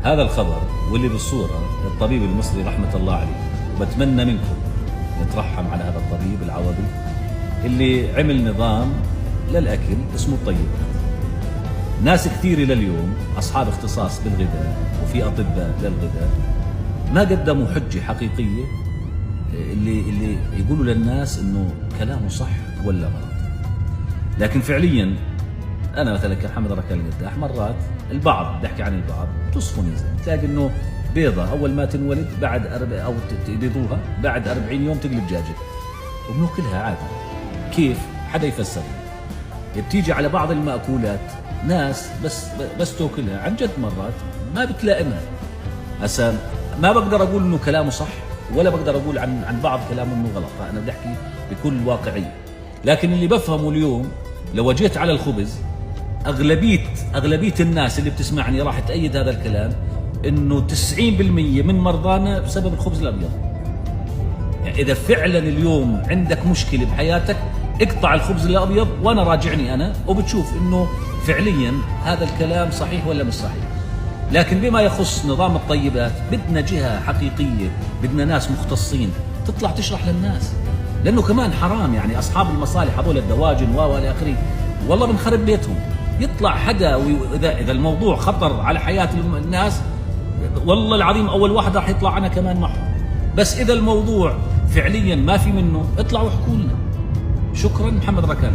هذا الخبر واللي بالصورة الطبيب المصري رحمة الله عليه، وبتمنى منكم نترحم على هذا الطبيب العوضي اللي عمل نظام للأكل اسمه الطيب. ناس كثير لليوم أصحاب اختصاص بالغذاء وفي أطباء للغذاء ما قدموا حجة حقيقية اللي يقولوا للناس إنه كلامه صح ولا غلط. لكن فعليا أنا مثلا كمحمد ركال القداح مرات البعض بحكي عن البعض تصفني، تلاقي إنه بيضة أول ما تنولد بعد أو تبيضوها بعد 40 يوم تقلب دجاجة وبناكلها عادي. كيف؟ حدا يفسر. بتيجي على بعض المأكولات ناس بس تاكلها عن جد مرات ما بتلائمها. هسا ما بقدر اقول انه كلامه صح ولا بقدر اقول عن بعض كلامه انه غلط، انا بدي احكي بكل واقعيه. لكن اللي بفهمه اليوم لو جيت على الخبز اغلبيه الناس اللي بتسمعني راح تأيد هذا الكلام، انه 90% من مرضانا بسبب الخبز الابيض. يعني اذا فعلا اليوم عندك مشكله بحياتك اقطع الخبز الابيض، وانا راجعني انا وبتشوف انه فعليا هذا الكلام صحيح ولا مش صحيح. لكن بما يخص نظام الطيبات بدنا جهه حقيقيه، بدنا ناس مختصين تطلع تشرح للناس، لانه كمان حرام يعني اصحاب المصالح هذول الدواجن والى اخره والله بنخرب بيتهم. يطلع حدا اذا الموضوع خطر على حياه الناس والله العظيم اول واحد راح يطلع انا كمان معه. بس اذا الموضوع فعليا ما في منه اطلعوا احكوا لنا. شكرا، محمد ركال.